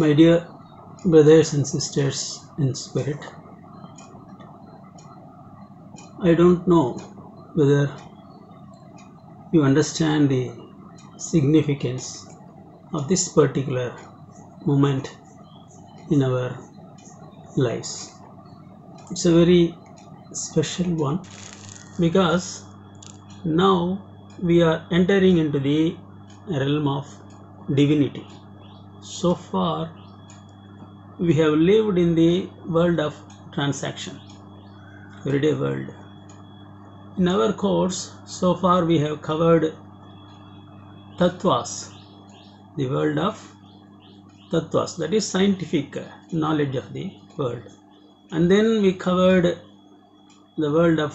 My dear brothers and sisters in spirit, I don't know whether you understand the significance of this particular moment in our lives. It's a very special one because now we are entering into the realm of divinity. So far, we have lived in the world of transaction, everyday world. In our course, so far we have covered tattvas, the world of tattvas, that is scientific knowledge of the world. And then we covered the world of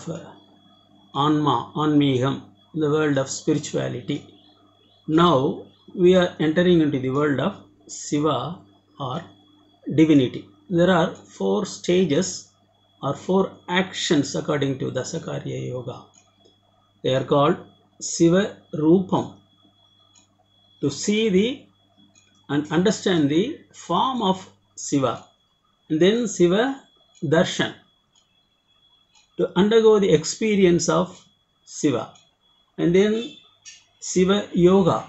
Anmigam, the world of spirituality. Now we are entering into the world of Shiva or divinity. There are 4 stages or 4 actions according to Dasakarya Yoga. They are called Shiva Rupam, to see and understand the form of Shiva. And then Shiva Darshan, to undergo the experience of Shiva. And then Shiva Yoga,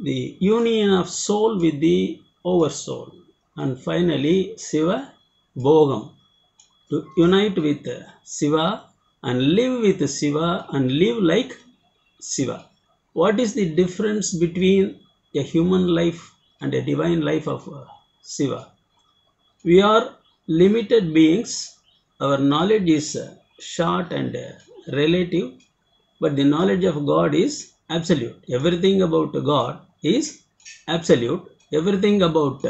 the union of soul with the oversoul. And finally Shiva Bhogam, to unite with Shiva and live with Shiva and live like Shiva. What is the difference between a human life and a divine life of Shiva? We are limited beings. Our knowledge is short and relative, but the knowledge of God is absolute. Everything about God is absolute. Everything about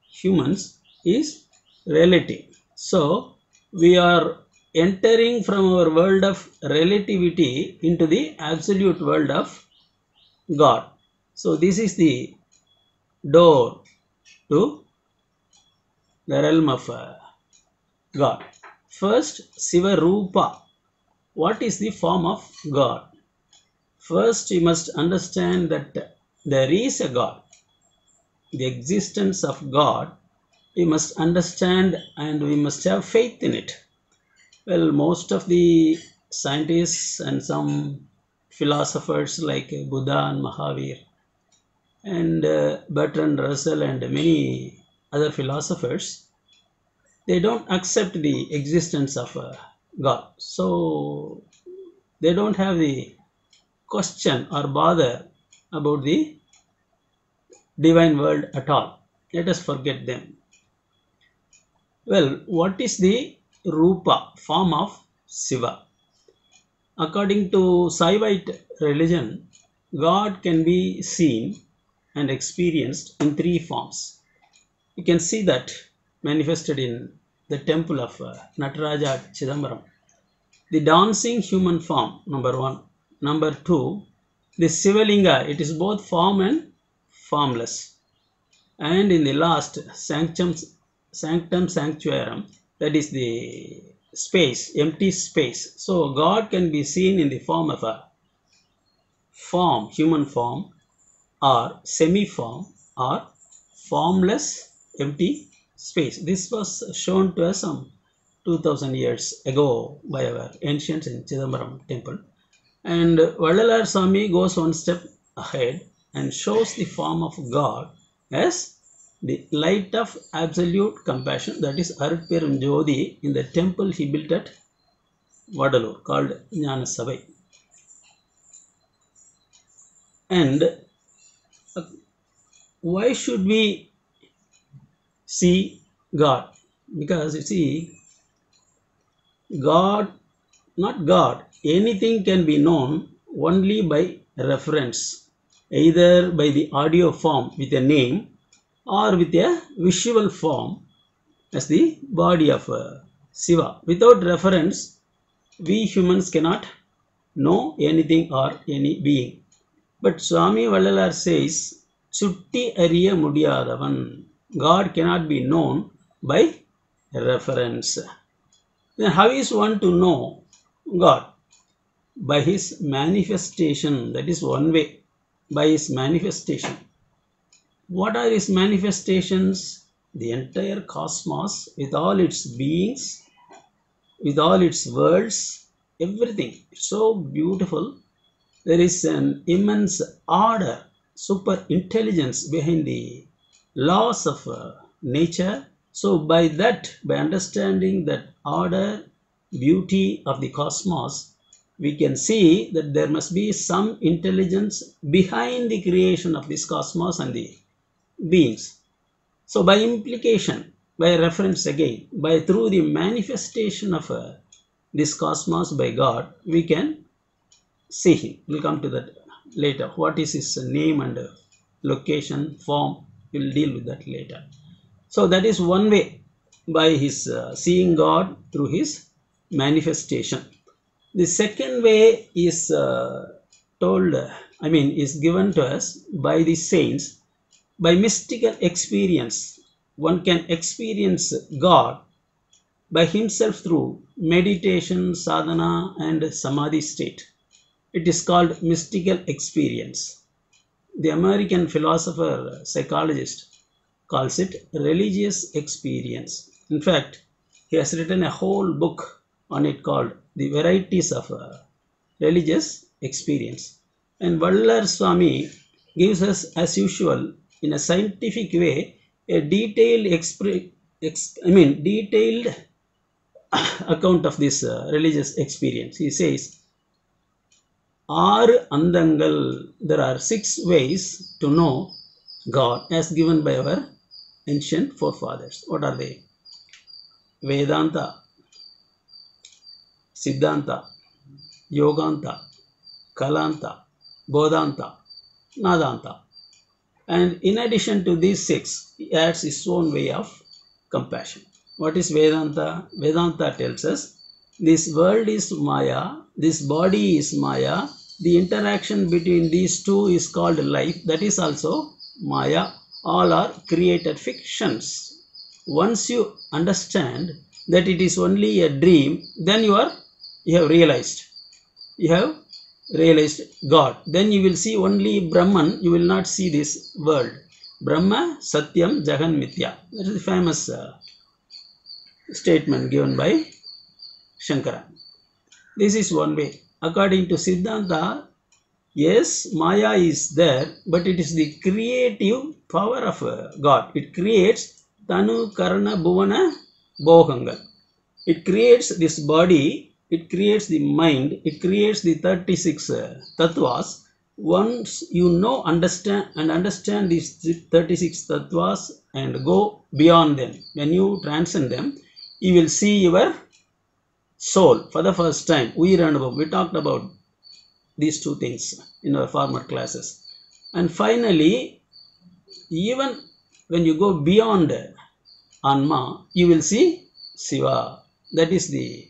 humans is relative. So we are entering from our world of relativity into the absolute world of God. So this is the door to the realm of God. First, Shiva Rupa. What is the form of God? First, you must understand that there is a God. The existence of God, we must understand and we must have faith in it. Well, most of the scientists and some philosophers like Buddha and Mahavir and Bertrand Russell and many other philosophers, they don't accept the existence of God. So they don't have the question or bother about the divine world at all. Let us forget them. Well, what is the Rupa, form of Shiva? According to Saivite religion, God can be seen and experienced in 3 forms. You can see that manifested in the temple of Nataraja at Chidambaram. The dancing human form, number 1. Number 2, the Shivalinga, it is both form and formless. And in the last, Sanctum Sanctorum, that is the space, empty space. So God can be seen in the form of a form, human form, or semi-form, or formless empty space. This was shown to us some 2000 years ago by our ancients in Chidambaram temple. And Vallalar Swami goes one step ahead and shows the form of God as the light of absolute compassion, that is Arutperum Jodi, in the temple he built at Vadalur called Jnana Sabai. And why should we see God? Because you see, God, not God, anything can be known only by reference, either by the audio form with a name or with a visual form as the body of Shiva. Without reference, we humans cannot know anything or any being. But Swami Vallalar says, Chutti Ariya Mudiyadavan, God cannot be known by reference. Then how is one to know God? By his manifestation. That is one way, by his manifestation. What are his manifestations? The entire cosmos with all its beings, with all its worlds, everything. It's so beautiful. There is an immense order, super intelligence behind the laws of nature. So, by that, by understanding that order, beauty of the cosmos, we can see that there must be some intelligence behind the creation of this cosmos and the beings. So, by implication, by reference again, by through the manifestation of this cosmos by God, we can see him. We'll come to that later. What is his name and location, form? We'll deal with that later. So that is one way, by his seeing God through his manifestation. The second way is is given to us by the saints by mystical experience. One can experience God by himself through meditation, sadhana, and samadhi state. It is called mystical experience. The American philosopher, psychologist calls it religious experience. In fact, he has written a whole book on it called The Varieties of Religious Experience. And Vallar Swami gives us, as usual, in a scientific way, a detailed detailed account of this religious experience. He says, Andangal, there are 6 ways to know God as given by our ancient forefathers. What are they? Vedanta, Siddhanta, Yoganta, Kalanta, Bodhanta, Nadanta. And in addition to these 6, he adds his own way of compassion. What is Vedanta? Vedanta tells us this world is Maya, this body is Maya, the interaction between these two is called life, that is also Maya. All are created fictions. Once you understand that it is only a dream, then you have realized God. Then you will see only Brahman, you will not see this world. Brahma, Satyam, Jagan, Mithya. That is the famous statement given by Shankara. This is one way. According to Siddhanta, yes, Maya is there, but it is the creative power of God. It creates Tanu, Karana, Bhuvana, Bhogangal. It creates this body, it creates the mind, it creates the 36 tattvas. Once you understand these 36 tattvas and go beyond them, when you transcend them, you will see your soul for the first time. We talked about these two things in our former classes. And finally, even when you go beyond Anma, you will see Shiva. That is the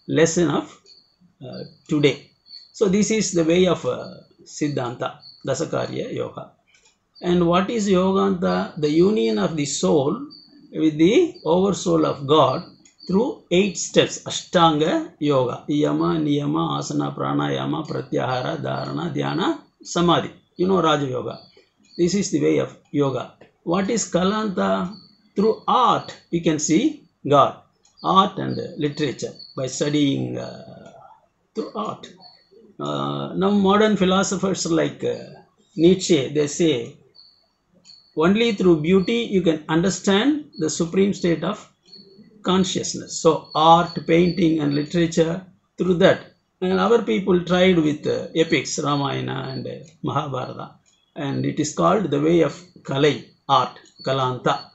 lesson of today. So this is the way of Siddhanta, Dasakarya Yoga. And what is Yoganta? The union of the soul with the oversoul of God through 8 steps. Ashtanga Yoga. Yama, Niyama, Asana, Pranayama, Pratyahara, Dharana, Dhyana, Samadhi. You know Raja Yoga. This is the way of yoga. What is Kalanta? Through art, you can see God. Art and literature by studying through art. Now modern philosophers like Nietzsche, they say only through beauty you can understand the supreme state of consciousness. So art, painting and literature, through that. And our people tried with epics, Ramayana and Mahabharata. And it is called the way of Kalai, art, Kalanta.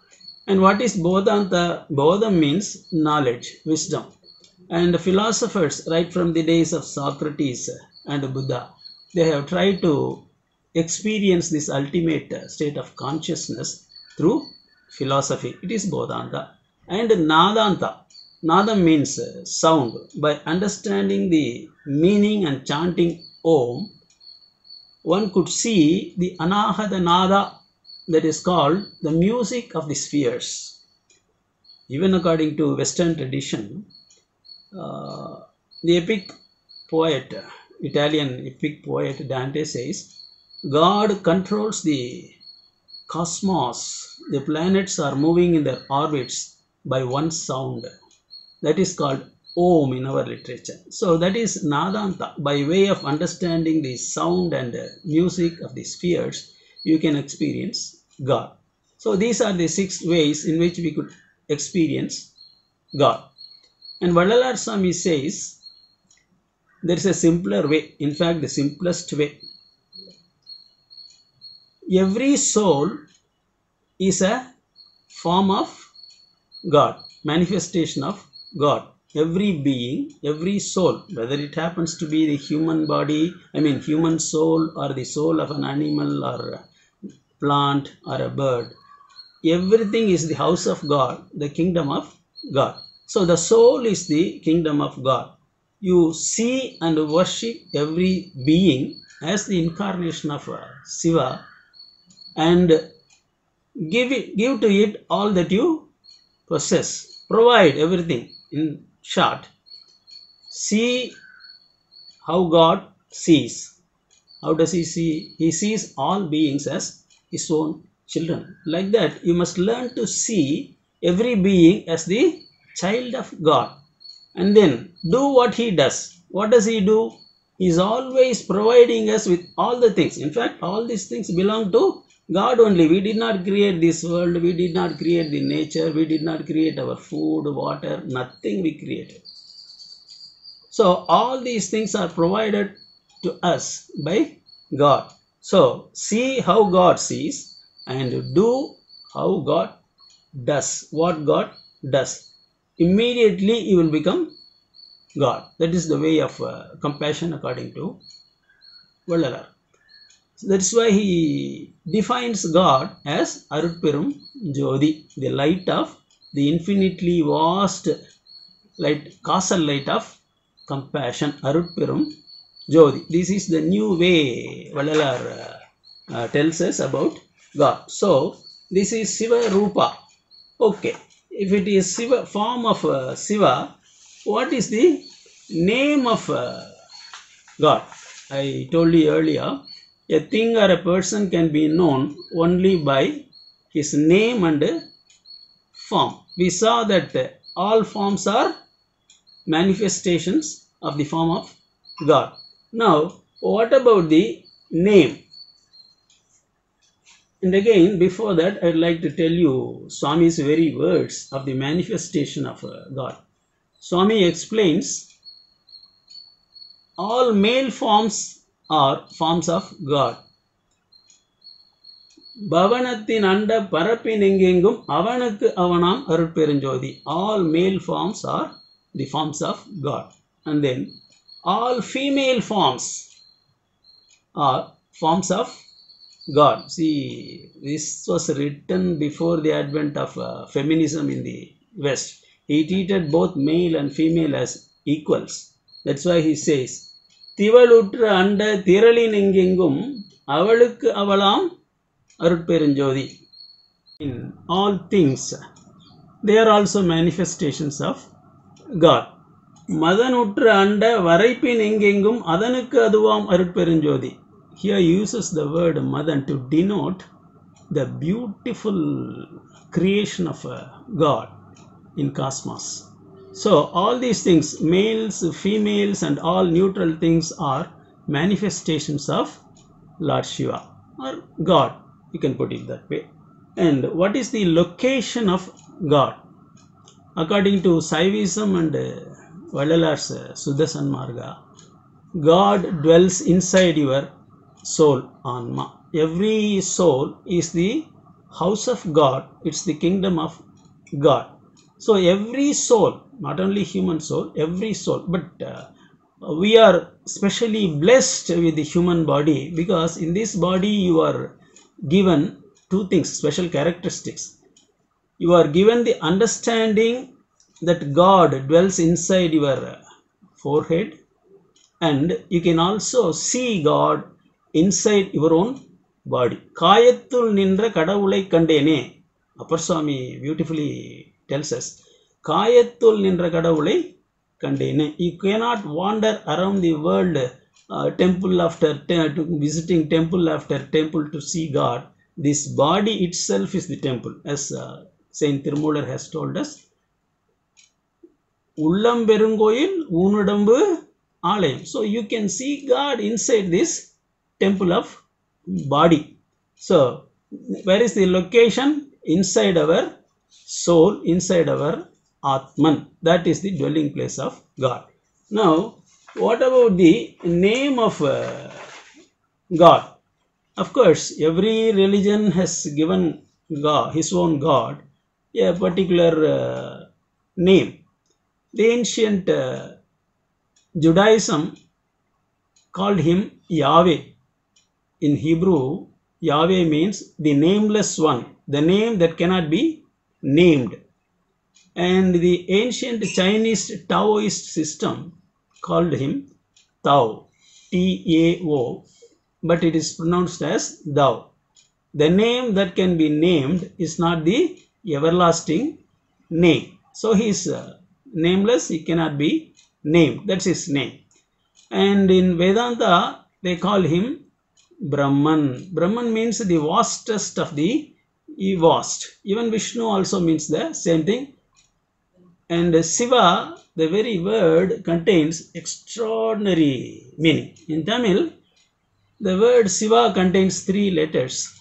And what is Bodhanta? Bodha means knowledge, wisdom. And the philosophers, right from the days of Socrates and Buddha, they have tried to experience this ultimate state of consciousness through philosophy. It is Bodhanta. And Nadanta. Nada means sound. By understanding the meaning and chanting Om, one could see the Anahata Nada, that is called the music of the spheres. Even according to Western tradition, the epic poet, Italian epic poet Dante says, God controls the cosmos, the planets are moving in their orbits by one sound. That is called Om in our literature. So that is Nadanta. By way of understanding the sound and music of the spheres, you can experience God. So these are the 6 ways in which we could experience God. And Vadalar Swami says there is a simpler way, in fact the simplest way. Every soul is a form of God, manifestation of God. Every being, every soul, whether it happens to be the human body, human soul, or the soul of an animal or a plant or a bird, everything is the house of God, the kingdom of God. So the soul is the kingdom of God. You see and worship every being as the incarnation of Shiva and give to it all that you possess. Provide everything. In short, see how God sees. How does he see? He sees all beings as his own children. Like that, you must learn to see every being as the child of God. And then do what he does. What does he do? He is always providing us with all the things. In fact, all these things belong to God only. We did not create this world. We did not create the nature. We did not create our food, water. Nothing we created. So all these things are provided to us by God. So see how God sees and do how God does. What God does. Immediately you will become God. That is the way of compassion according to Vallalar. So that is why he defines God as Arutperum Jodi, the light of the infinitely vast light, causal light of compassion, Arutperum Jodi. This is the new way Vallalar tells us about God. So this is Shiva Rupa. Okay, if it is Shiva, form of Shiva, what is the name of God? I told you earlier, a thing or a person can be known only by his name and form. We saw that all forms are manifestations of the form of God. Now, what about the name? And again, before that, I'd like to tell you Swami's very words of the manifestation of God. Swami explains all male forms are forms of God. Bhavanathin anda parapinengengum avanakku avanam arutperanjodi. All male forms are the forms of God. And then all female forms are forms of God. See, this was written before the advent of feminism in the West. He treated both male and female as equals. That's why he says, Tivalutra anda thiralinengengum avalukku avalam arutperanjodi. In all things, they are also manifestations of God. Madanutra anda varaippinengengum adanukku aduvam arutperanjodi. Here he uses the word Madan to denote the beautiful creation of God in cosmos. So all these things, males, females and all neutral things are manifestations of Lord Shiva or God. You can put it that way. And what is the location of God? According to Saivism and Vallalar's Sudasan Marga, God dwells inside your soul, Anma. Every soul is the house of God. It's the kingdom of God. So every soul, not only human soul, every soul, but we are specially blessed with the human body because in this body you are given two things, special characteristics. You are given the understanding that God dwells inside your forehead, and you can also see God inside your own body. Kayathul nindra kadavulai kandene. Appar Swami beautifully tells us, Kayathul nindra kadavulai kandene. You cannot wander around the world temple after visiting temple after temple to see God. This body itself is the temple, as Saint Tirumular has told us. Ullam Perungoyil Unudambu Alayam. So you can see God inside this temple of body. So where is the location? Inside our soul, inside our Atman. That is the dwelling place of God. Now, what about the name of God? Of course, every religion has given God, his own God, a particular name. The ancient Judaism called him Yahweh. In Hebrew, Yahweh means the nameless one, the name that cannot be named. And the ancient Chinese Taoist system called him Tao, T-A-O, but it is pronounced as Thou. The name that can be named is not the everlasting name. So he is nameless, he cannot be named. That's his name. And in Vedanta, they call him Brahman. Brahman means the vastest of the vast. Even Vishnu also means the same thing. And Siva, the very word, contains extraordinary meaning. In Tamil, the word Siva contains 3 letters.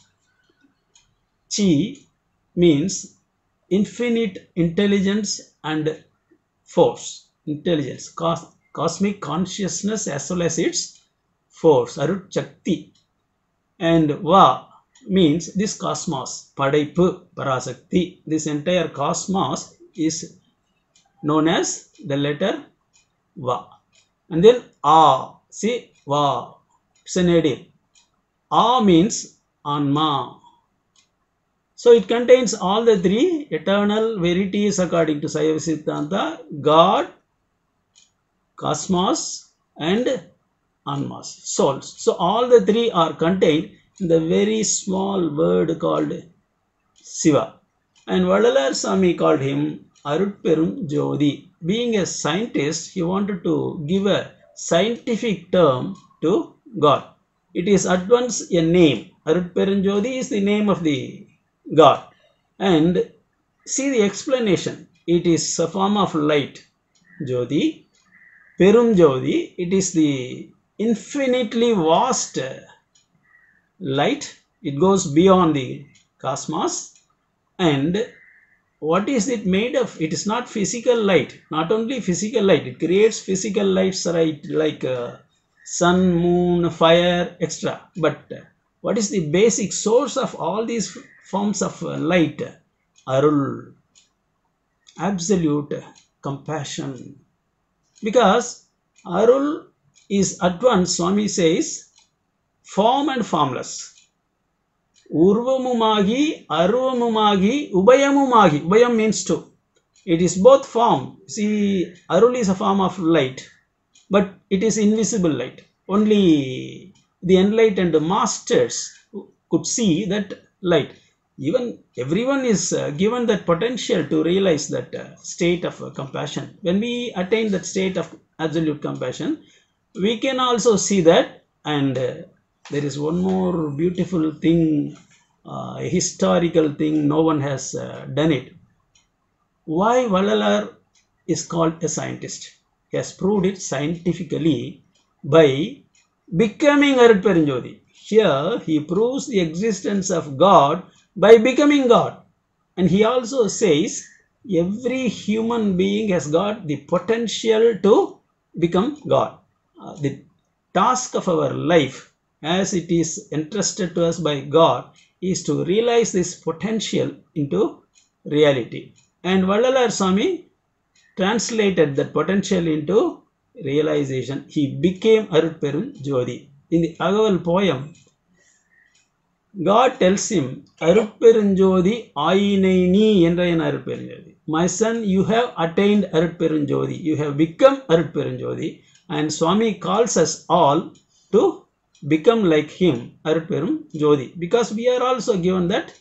Chi means infinite intelligence and force. Intelligence, cosmic consciousness as well as its force, Arut Shakti. And Va means this cosmos, Padaipu, Parasakti. This entire cosmos is known as the letter Va. And then A, see, Va, it's an idiom. A means Anma. So it contains all the 3 eternal verities according to Saiva Siddhanta: God, cosmos and Anmas, souls. So all the 3 are contained in the very small word called Siva. And Vadalar Swami called him Arutperum Jodi. Being a scientist, he wanted to give a scientific term to God. It is at once a name. Arutperum Jodi is the name of the God. And see the explanation. It is a form of light, Jodi. Perum Jodi, it is the infinitely vast light. It goes beyond the cosmos. And what is it made of? It is not physical light. Not only physical light. It creates physical lights, right, like sun, moon, fire, etc. But what is the basic source of all these forms of light? Arul, absolute compassion. Because Arul is at once, Swami says, form and formless. Urvamumagi, Arvamumagi, Ubayamumagi. Ubayam means two. It is both form. See, Arul is a form of light, but it is invisible light. Only the enlightened masters could see that light. Even everyone is given that potential to realize that state of compassion. When we attain that state of absolute compassion, we can also see that. And there is one more beautiful thing, a historical thing, no one has done it. Why Vadalar is called a scientist? He has proved it scientifically by becoming Arutperum Jodi. Here he proves the existence of God by becoming God. And he also says every human being has got the potential to become God. The task of our life, as it is entrusted to us by God, is to realize this potential into reality. And Vadalar Swami translated that potential into realization. He became Arutperum Jodi. In the Agaval poem, God tells him, Arutperum Jodi Ainaini Endrayan Arutperum Jodi. My son, you have attained Arutperum Jodi. You have become Arutperum Jodi. And Swami calls us all to become like him, Arutperum Jodi. Because we are also given that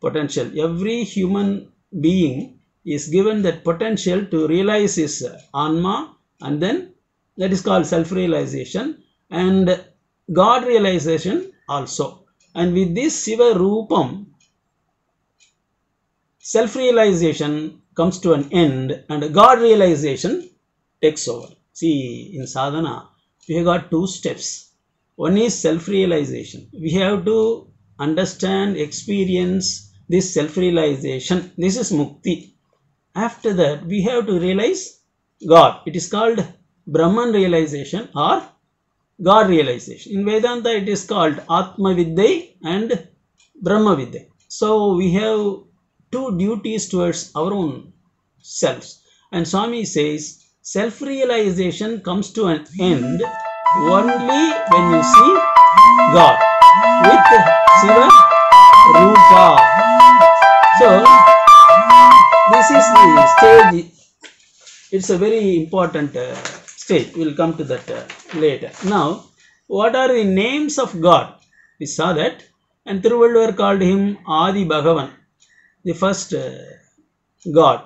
potential. Every human being is given that potential to realize his Anma, and then that is called self-realization and God realization also. And with this Siva Rupam, self-realization comes to an end and God realization takes over. See, in sadhana, we have got two steps. One is self-realization. We have to understand, experience this self-realization. This is mukti. After that, we have to realize God. It is called Brahman realization or God realization. In Vedanta, it is called Atma Vidyai and Brahma Vidyai. So, we have two duties towards our own selves. And Swami says, self-realization comes to an end only when you see God with Siva Rupa. So, this is the stage. It's a very important stage. We'll come to that later. Now, what are the names of God? We saw that. And Thiruvalluvar called him Adi Bhagavan, the first God.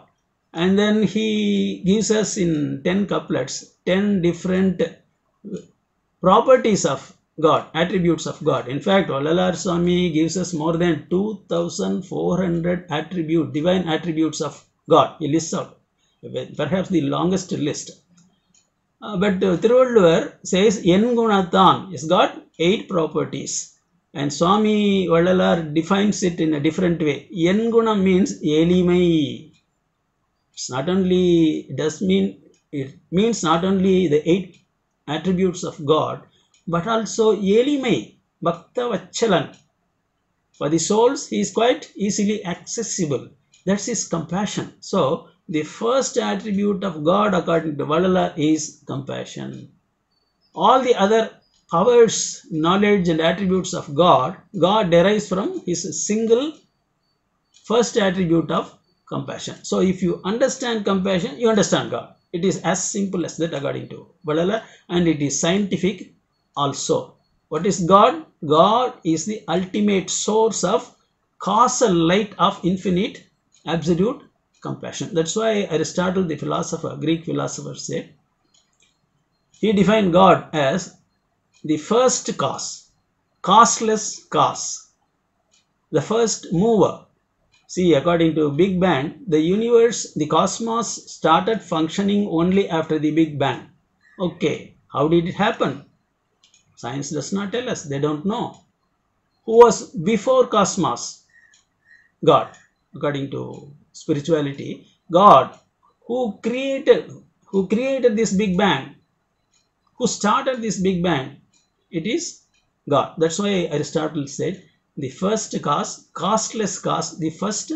And then he gives us in 10 couplets 10 different properties of God, attributes of God. In fact, Vallalar Swami gives us more than 2,400 divine attributes of God. He lists out, perhaps the longest list. But Thiruvalluvar says, Yengunathan has got 8 properties. And Swami Vallalar defines it in a different way. Yenguna means Elimai. It's not only, it means not only the 8 attributes of God, but also Elimai, Bhakta Vachalan. For the souls, he is quite easily accessible. That's his compassion. So, the first attribute of God according to Vallalar is compassion. All the other powers, knowledge and attributes of God derives from his single first attribute of compassion. So, if you understand compassion, you understand God. It is as simple as that according to Vallalar, and it is scientific also. What is God? God is the ultimate source of causal light of infinite absolute compassion. That's why Aristotle, the philosopher, Greek philosopher, said, he defined God as the first cause, causeless cause, the first mover. See, according to Big Bang, the universe, the cosmos started functioning only after the Big Bang. Okay, how did it happen? Science does not tell us, they don't know. Who was before cosmos? God. According to spirituality, God, who created this Big Bang, who started this Big Bang, it is God. That's why Aristotle said, the first cause, causeless cause, the first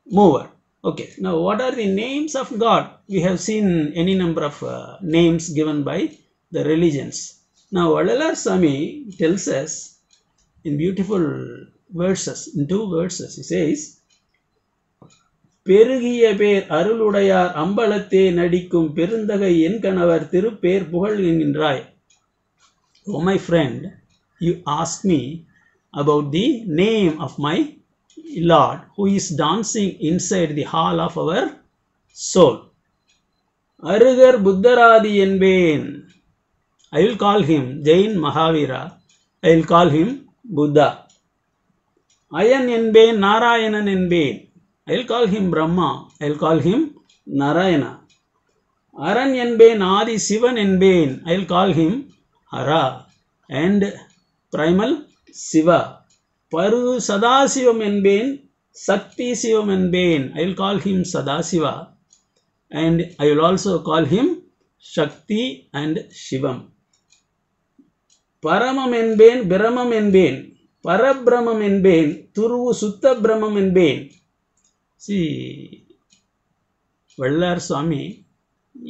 mover. Okay, now what are the names of God? We have seen any number of names given by the religions. Now, Vallalar Swami tells us in beautiful verses, in 2 verses, he says, பெருகிய பேர் அருளுடையார் அம்பலத்தே நடிக்கும் பெருந்தகை என் கணவர் Thirupper புகழ்கின்றாய். Oh my friend, you ask me about the name of my Lord who is dancing inside the hall of our soul. Arugar Buddharadi என்பேன். I will call him Jain Mahavira. I will call him Buddha. Ayan என்பேன், Narayanan என்பேன். I will call him Brahma. I will call him Narayana. Aran என்பேன், Adi Sivan என்பேன். I will call him Hara and Primal Siva. Paru Sadasivam என்பேன், Sakti Sivam என்பேன். I will call him Sadasiva and I will also call him Shakti and Shivam. Paramam என்பேன், Biramam என்பேன். Parabrahmam என்பேன், Turuvu Sutta Brahmam என்பேன். See, Vallalar Swami,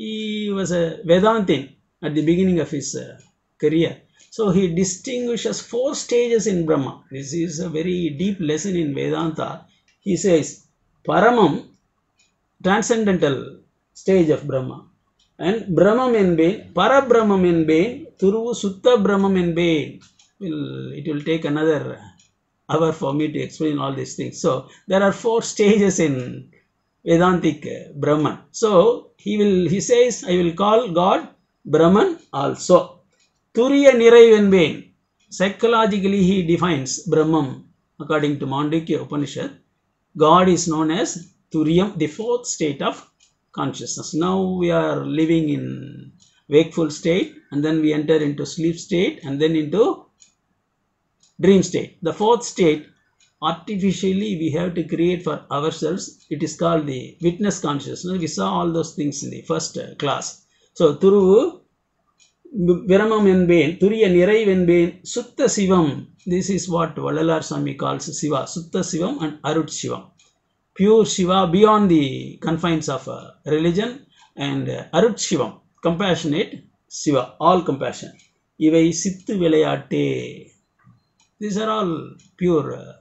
he was a Vedantin at the beginning of his career. So, he distinguishes 4 stages in Brahma. This is a very deep lesson in Vedanta. He says, Paramam, transcendental stage of Brahma. And Brahmam என்பேன், Parabrahmam என்பேன், Turuvu Sutta Brahmam என்பேன். It will take another hour for me to explain all these things. So, there are 4 stages in Vedantic Brahman. So, he says, I will call God Brahman also. Turiya Niraivenben. Psychologically, he defines Brahman according to Mandukya Upanishad. God is known as Turiyam, the fourth state of consciousness. Now we are living in wakeful state, and then we enter into sleep state, and then into dream state. The fourth state, artificially we have to create for ourselves. It is called the witness consciousness. We saw all those things in the first class. So through Viramam Enbeen, Turiya Nirai Venbeen, Sutta Sivam. This is what Vallalar Swami calls Siva, Sutta Sivam and Arut Shivam. Pure Shiva beyond the confines of religion, and Arut Shivam, compassionate Shiva, all compassion. Ivai Sittu Vilayate. These are all pure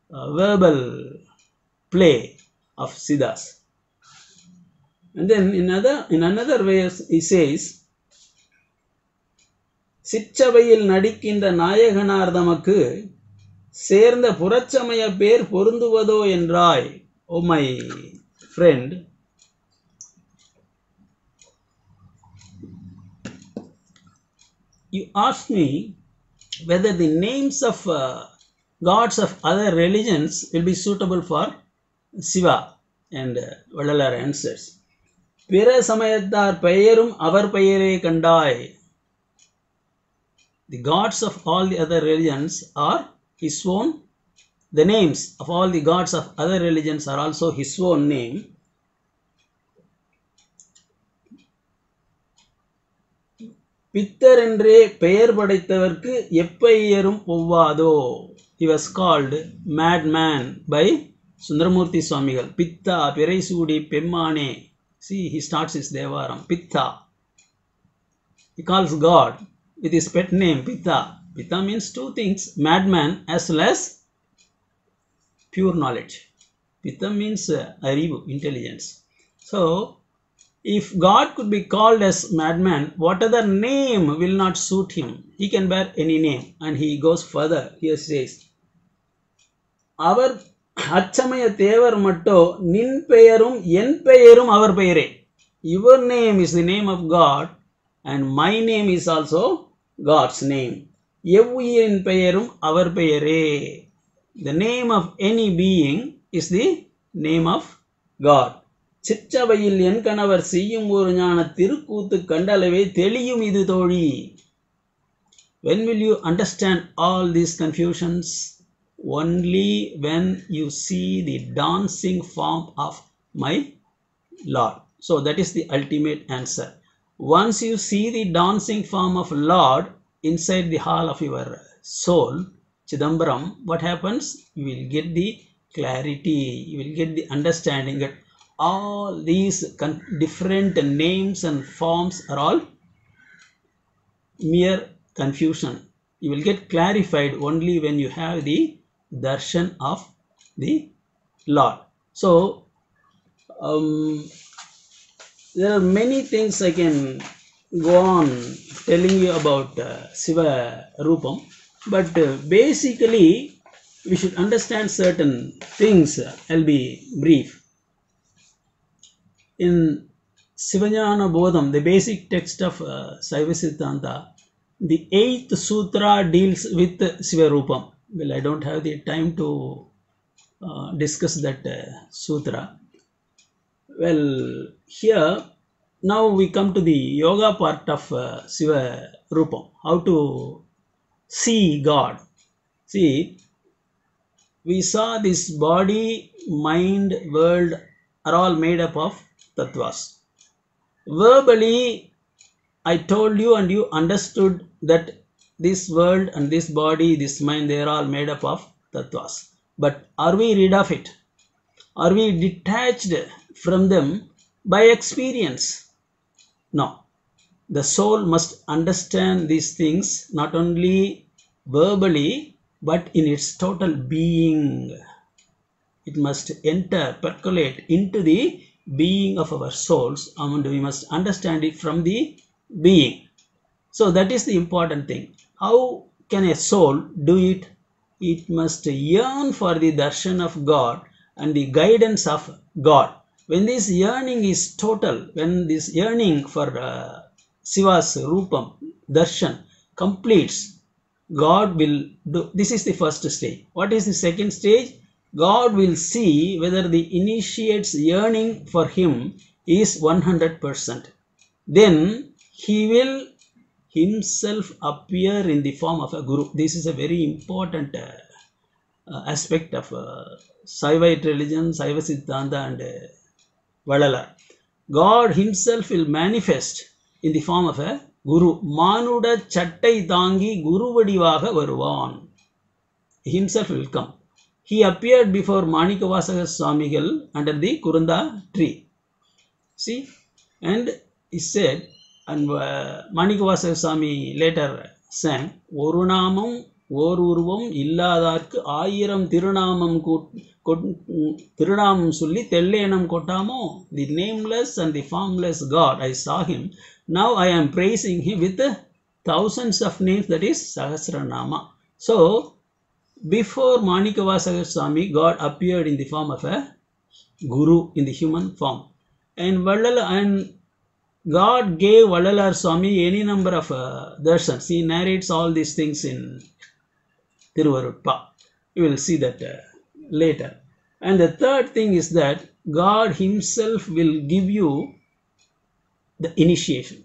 verbal play of Siddhas. And then in another way he says, சிற்றவையில் நடிக்கின்ற நாயகனார் தமக்கு சேர்ந்த புறச்சமய பேர் பொருந்துவதோ என்றாய். Oh my friend, you asked me whether the names of gods of other religions will be suitable for Shiva, and Vallalar answers, பிற சமயத்தார் பெயரும் அவர் பெயரே கண்டாய். The gods of all the other religions are his own. The names of all the gods of other religions are also his own name. பித்தர் என்றே பெயர் படைத்தவர்க்கு எப்பெயரும் ஒவ்வாதோ. He was called madman by Sundaramurti Swamigal. Pitta, பிறை சூடி பெம்மானே. See, he starts his Devaram. Pitta. He calls God with his pet name, Pitta. Pitta means two things, madman as well as pure knowledge. Pitta means arivu, intelligence. So, if God could be called as madman, what other name will not suit him? He can bear any name. And he goes further. Here says, அவர் அச்சமய தேவர் மட்டோ நின் பெயரும் என் பெயரும் அவர் பெயரே. Your name is the name of God, and my name is also God's name. எவ்வுயிரின் பெயரும் அவர் பெயரே. The name of any being is the name of God. சிற்றவையில் என் கணவர் செய்யும் ஒரு ஞான திருக்கூத்து கண்டளவே தெளியும் இது தோழி. When will you understand all these confusions? Only when you see the dancing form of my Lord. So that is the ultimate answer. Once you see the dancing form of Lord inside the hall of your soul, Chidambaram, what happens? You will get the clarity, you will get the understanding that all these different names and forms are all mere confusion. You will get clarified only when you have the darshan of the Lord. So, there are many things I can go on telling you about Shiva Rupam, but basically we should understand certain things. I'll be brief. In Sivajnana Bodham, the basic text of Saiva Siddhanta, the 8th sutra deals with Shiva Rupam. Well, I don't have the time to discuss that sutra. Well, here now we come to the yoga part of Shiva Rupam. How to see God. See, we saw this body, mind, world are all made up of tattvas. Verbally, I told you and you understood that this world and this body, this mind, they are all made up of tattvas. But are we rid of it? Are we detached from them by experience? No. The soul must understand these things not only verbally but in its total being. It must enter, percolate into the being of our souls, and we must understand it from the being. So that is the important thing. How can a soul do it? It must yearn for the darshan of God and the guidance of God. When this yearning is total, when this yearning for Shiva's Rupam, darshan completes, God will do. This is the first stage. What is the second stage? God will see whether the initiate's yearning for him is 100%. Then he will himself appear in the form of a guru. This is a very important aspect of Saivite religion, Saiva Siddhanta and Vadalar. God himself will manifest in the form of a Guru. Manuda Chattai Tangi Guru Vadivaga Varuvan. Himself will come. He appeared before Manikavasaga Swamigal under the Kurunda tree. See? And he said, and Manikavasaga Swami later sang, Orunamam Orurvam Illadarku Ayiram Tirunamam Tirunamam Sulli Tellenam Kotamo, the nameless and the formless God. I saw him. Now I am praising him with thousands of names, that is Sahasranama. So, before Manikavasaga Swami, God appeared in the form of a Guru in the human form. And God gave Vadalar Swami any number of darshans. He narrates all these things in Tiruvarutpa. You will see that later. And the third thing is that God himself will give you the initiation.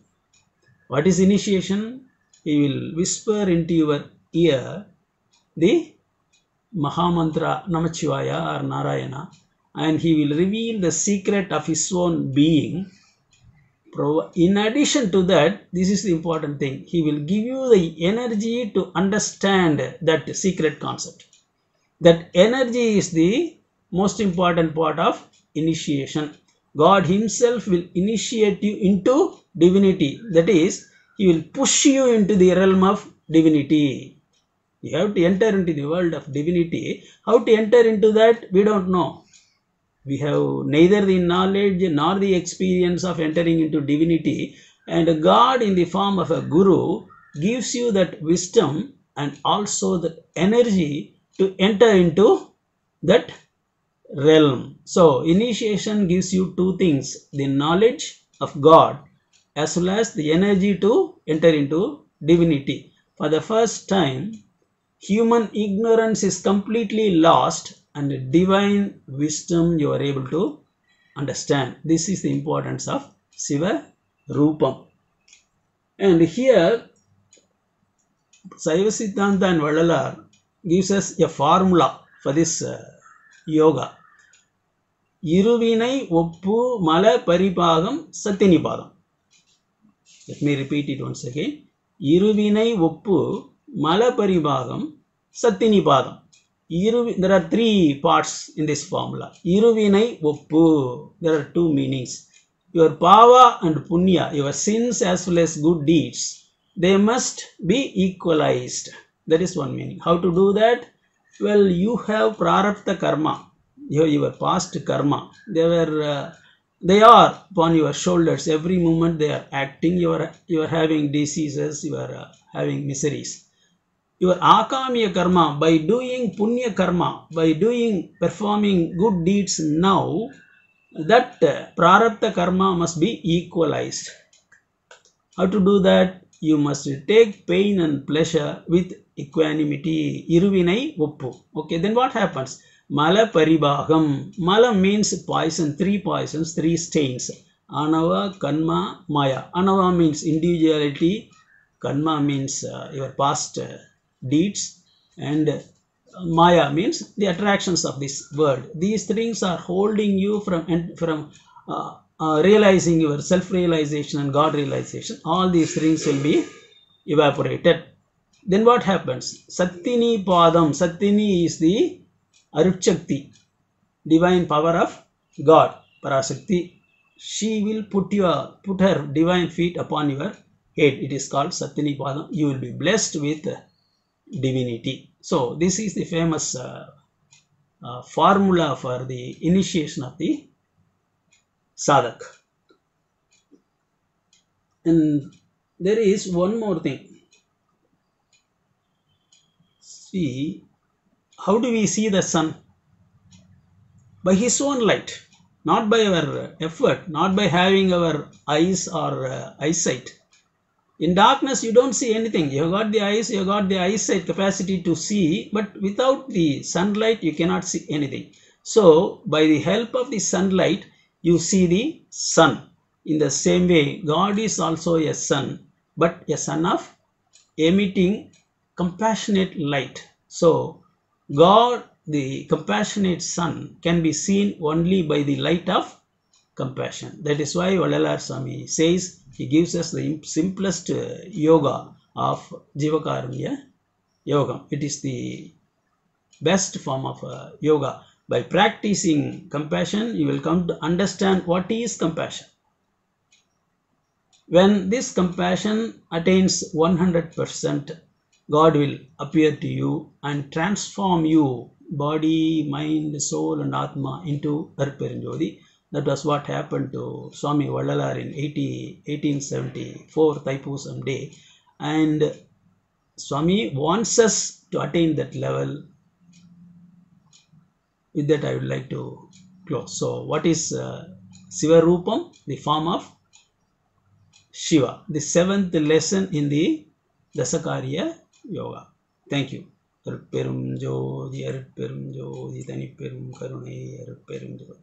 What is initiation? He will whisper into your ear the Mahamantra Namachivaya or Narayana, and he will reveal the secret of his own being. In addition to that, this is the important thing, he will give you the energy to understand that secret concept. That energy is the most important part of initiation. God himself will initiate you into divinity. That is, he will push you into the realm of divinity. You have to enter into the world of divinity. How to enter into that, we don't know. We have neither the knowledge nor the experience of entering into divinity. And God in the form of a guru gives you that wisdom and also the energy to enter into that realm. So, initiation gives you two things, the knowledge of God as well as the energy to enter into divinity. For the first time, human ignorance is completely lost and divine wisdom you are able to understand. This is the importance of Siva Rupam. And here, Saiva Siddhanta and Vadalar gives us a formula for this yoga. Iruvinai Oppu Mala Paripagam Satinipadam. Let me repeat it once again. Iruvinai Oppu Mala Paripagam Satinipadam. There are three parts in this formula. Iruvinai Oppu. There are two meanings. Your pava and punya, your sins as well as good deeds, they must be equalized. That is one meaning. How to do that? Well, you have prarabdha karma. You have your past karma. They are upon your shoulders. Every moment they are acting. You are having diseases. You are having miseries. Your akamiya karma, by doing punya karma, by performing good deeds now, that prarabdha karma must be equalized. How to do that? You must take pain and pleasure with equanimity. Iruvinai Oppu. Okay, then what happens? Mala Paribhagam. Mala means poison, three poisons, three stains. Anava, Kanma, Maya. Anava means individuality. Kanma means your past deeds. And Maya means the attractions of this world. These things are holding you from realizing your self-realization and God realization. All these things will be evaporated. Then what happens? Sattini Padam. Sattini is the Arupshakti, divine power of God, Parasakti. She will put her divine feet upon your head. It is called Sattini Padam. You will be blessed with divinity. So this is the famous formula for the initiation of the sadhak. And there is one more thing. See, how do we see the sun? By his own light, not by our effort, not by having our eyes or eyesight. In darkness, you don't see anything. You have got the eyes, you have got the eyesight capacity to see, but without the sunlight, you cannot see anything. So, by the help of the sunlight, you see the sun. In the same way, God is also a sun, but a sun of emitting compassionate light. So, God, the compassionate sun, can be seen only by the light of compassion. That is why Vallalar Swami says, he gives us the simplest yoga of Jivakarunya Yoga. It is the best form of yoga. By practicing compassion, you will come to understand what is compassion. When this compassion attains 100%, God will appear to you and transform you, body, mind, soul and Atma, into Arperanjodi. That was what happened to Swami Vallalar in 1874, Thaipusam day. And Swami wants us to attain that level. With that, I would like to close. So, what is Siva Rupam? The form of Shiva. The seventh lesson in the Dasakarya Yoga. Thank you. Arupperum Jodi, Arupperum Jodi, Thanipperum Karunai, Arupperum Jodi.